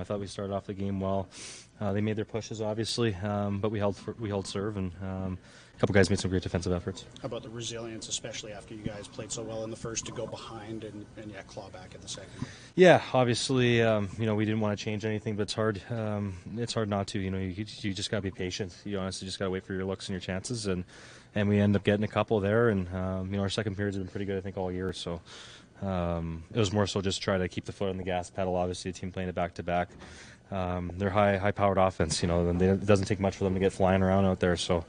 I thought we started off the game well. They made their pushes, obviously, but we held serve, and a couple guys made some great defensive efforts. How about the resilience, especially after you guys played so well in the first, to go behind and claw back in the second? Yeah, obviously, we didn't want to change anything, but it's hard. It's hard not to. You just got to be patient. You honestly just got to wait for your looks and your chances, and we end up getting a couple there. And our second periods have been pretty good, I think, all year. So it was more so just try to keep the foot on the gas pedal. Obviously, a team playing it back to back. They're high-powered offense, and it doesn't take much for them to get flying around out there. So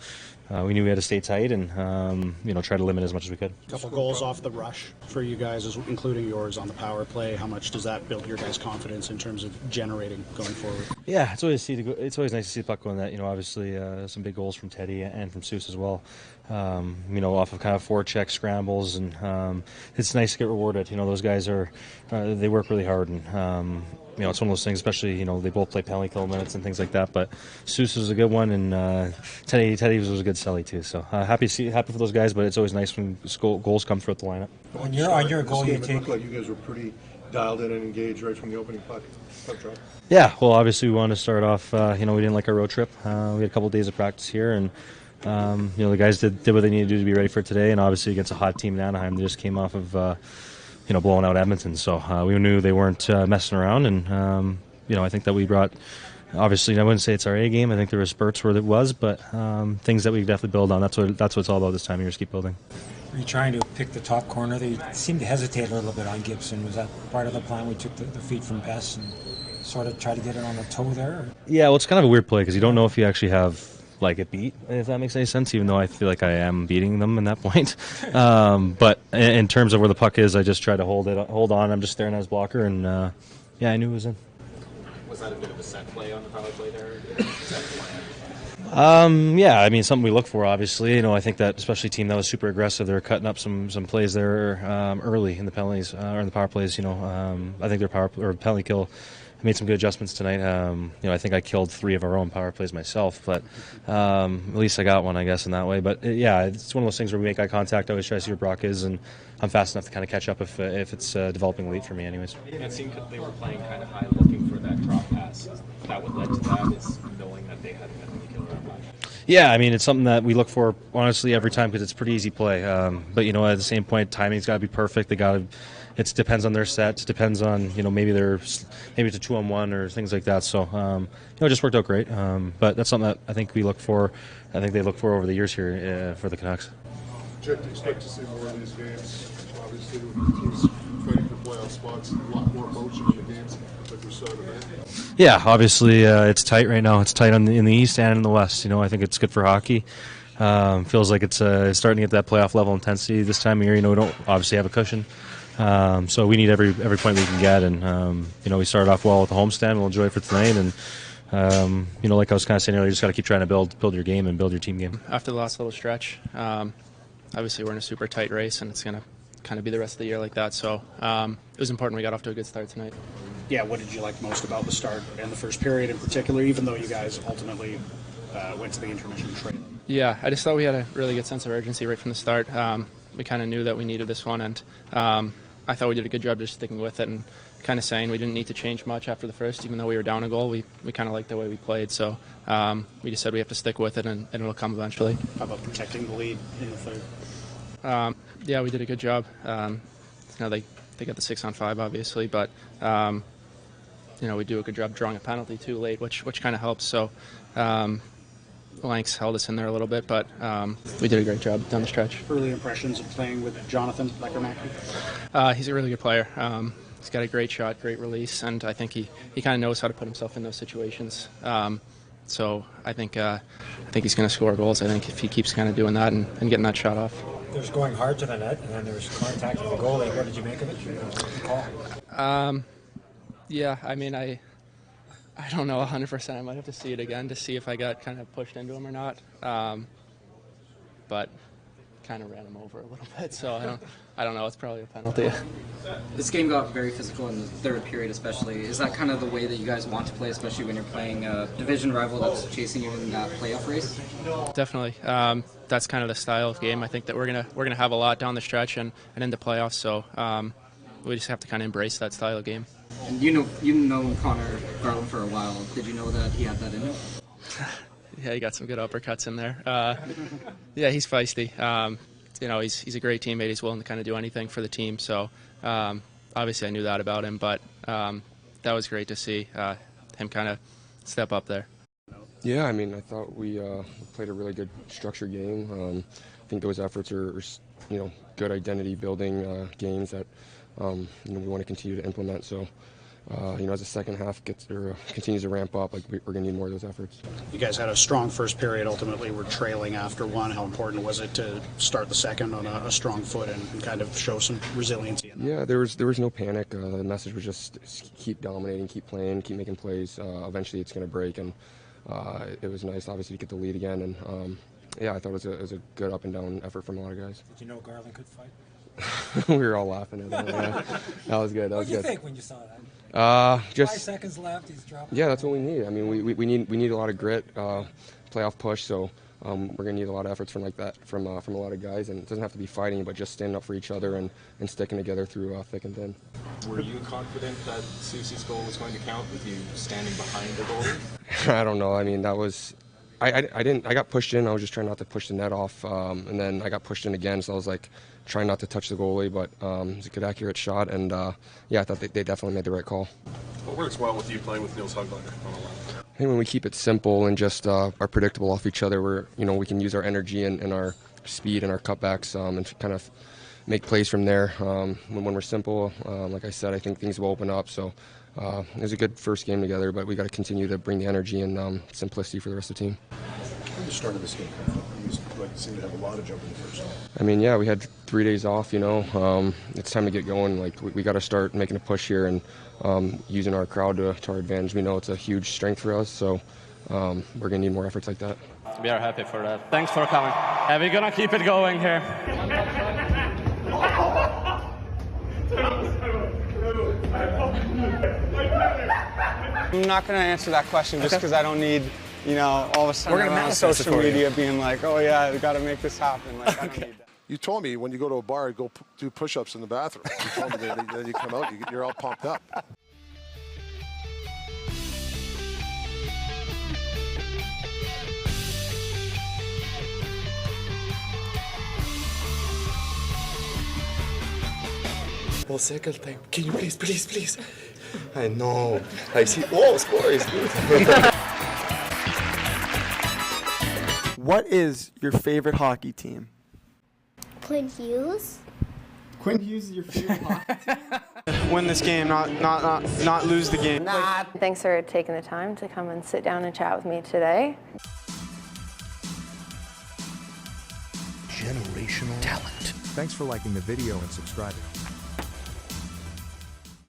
we knew we had to stay tight and, try to limit as much as we could. A couple goals off the rush for you guys, including yours on the power play. How much does that build your guys' confidence in terms of generating going forward? Yeah, it's always nice to see the puck going that. Obviously some big goals from Teddy and from Seuss as well. Off of kind of forecheck scrambles, and it's nice to get rewarded. Those guys they work really hard, and it's one of those things, especially, they both play penalty kill minutes and things like that, but Seuss was a good one, and Teddy was a good celly too, so happy for those guys, but it's always nice when goals come throughout the lineup. On your goal, it looked like you guys were pretty dialed in and engaged right from the opening puck drop. Yeah, well, obviously we wanted to start off, we didn't like our road trip. We had a couple of days of practice here, and the guys did what they needed to do to be ready for today, and obviously against a hot team in Anaheim, they just came off of blowing out Edmonton. So we knew they weren't messing around, and I think that we brought. Obviously, I wouldn't say it's our A game. I think there were spurts where it was, but things that we definitely build on. That's what it's all about this time of year. Just keep building. Are you trying to pick the top corner? They seemed to hesitate a little bit on Gibson. Was that part of the plan? We took the feed from Bess and sort of tried to get it on the toe there? Or? Yeah, well, it's kind of a weird play because you don't know if you actually have it beat, if that makes any sense, even though I feel like I am beating them in that point. But in terms of where the puck is, I just try to hold on. I'm just staring at his blocker, and I knew it was in. Was that a bit of a set play on the power play there? Something we look for, obviously. I think that especially a team that was super aggressive, they were cutting up some plays there early in the penalties, or in the power plays. I think their penalty kill made some good adjustments tonight. I think I killed 3 of our own power plays myself, but at least I got one, I guess, in that way. But it's one of those things where we make eye contact. I always try to see where Brock is, and I'm fast enough to kind of catch up if it's developing late for me, anyways. It seemed they were playing kind of high, looking for that drop pass. That would lead to that, is knowing that they had a penalty kill that much. Yeah, it's something that we look for, honestly, every time because it's a pretty easy play. But, at the same point, timing's got to be perfect. It depends on their set. It depends on, maybe it's a 2-on-1 or things like that. So, it just worked out great. But that's something that I think we look for. I think they look for over the years here for the Canucks. Jake, do you expect to see more of these games? Obviously, with the teams fighting for playoff spots, a lot more motion in the games like we saw tonight. Yeah, obviously it's tight right now. It's tight in the East and in the West. I think it's good for hockey. Feels like it's starting to get that playoff level intensity this time of year. We don't obviously have a cushion. So we need every point we can get, and we started off well with the homestand. We'll enjoy it for tonight, and like I was kind of saying earlier, you just got to keep trying to build your game and build your team game. After the last little stretch, obviously we're in a super tight race, and it's going to kind of be the rest of the year like that. So it was important we got off to a good start tonight. Yeah, what did you like most about the start and the first period in particular, even though you guys ultimately went to the intermission trailing? Yeah, I just thought we had a really good sense of urgency right from the start. We kind of knew that we needed this one, and I thought we did a good job just sticking with it and kind of saying we didn't need to change much after the first, even though we were down a goal. We kind of liked the way we played, so we just said we have to stick with it, and it'll come eventually. How about protecting the lead in the third? Yeah, we did a good job. They got the 6-on-5, obviously, but we do a good job drawing a penalty too late, which kind of helps. So Lanks held us in there a little bit, but we did a great job down the stretch. Early impressions of playing with Jonathan Lecker-Mackie? He's a really good player. He's got a great shot, great release, and I think he kind of knows how to put himself in those situations. So I think he's going to score goals. I think if he keeps kind of doing that and getting that shot off. There's going hard to the net, and then there's contact with the goalie. What did you make of it? Call? Yeah, I don't know 100%. I might have to see it again to see if I got kind of pushed into him or not. But kind of ran him over a little bit, so I don't know. It's probably a penalty. This game got very physical in the third period especially. Is that kind of the way that you guys want to play, especially when you're playing a division rival that's chasing you in that playoff race? Definitely. That's kind of the style of game I think that we're gonna have a lot down the stretch and into playoffs, so we just have to kind of embrace that style of game. And you've known Connor Garland for a while. Did you know that he had that in him? Yeah, he got some good uppercuts in there. Yeah, he's feisty. He's a great teammate. He's willing to kind of do anything for the team. So obviously I knew that about him, but that was great to see him kind of step up there. Yeah, I mean, I thought we played a really good structured game. I think those efforts are good identity building games that we want to continue to implement. So as the second half continues to ramp up, we're going to need more of those efforts. You guys had a strong first period. Ultimately, we're trailing after one. How important was it to start the second on a strong foot and kind of show some resiliency? Yeah, there was no panic. The message was just keep dominating, keep playing, keep making plays. Eventually, it's going to break, and it was nice, obviously, to get the lead again. And I thought it was a good up and down effort from a lot of guys. Did you know Garland could fight? We were all laughing at that. Yeah. That was good. What did you think when you saw that? 5 seconds left. He's dropping. Yeah, that's what we need. I mean, we need a lot of grit, playoff push. So we're gonna need a lot of efforts from that from a lot of guys, and it doesn't have to be fighting, but just standing up for each other and sticking together through thick and thin. Were you confident that Soucy's goal was going to count with you standing behind the goalie? I don't know. I mean, that was. I got pushed in. I was just trying not to push the net off, and then I got pushed in again. So I was trying not to touch the goalie, but it was a good, accurate shot. And I thought they definitely made the right call. What works well with you playing with Nils Höglander on a line? I think when we keep it simple and just are predictable off each other, we can use our energy and our speed and our cutbacks and kind of make plays from there. When we're simple, like I said, I think things will open up. So it was a good first game together, but we got to continue to bring the energy and simplicity for the rest of the team. When you started this game, you seem to have a lot of jump in the first. I mean, we had 3 days off, it's time to get going. We got to start making a push here and using our crowd to our advantage. We know it's a huge strength for us, so we're going to need more efforts like that. We are happy for that. Thanks for coming. And we're going to keep it going here. I'm not going to answer that question just because I don't need, all of a sudden on social media being like, oh yeah, we got to make this happen. I don't need that. You told me when you go to a bar, go do push-ups in the bathroom. You told me that, then you come out, you're all pumped up. Well, second time. Can you please? I know. I see. Oh, scores. What is your favorite hockey team? Quinn Hughes. Quinn Hughes is your favorite hockey team? Win this game, not lose the game. Thanks for taking the time to come and sit down and chat with me today. Generational talent. Thanks for liking the video and subscribing.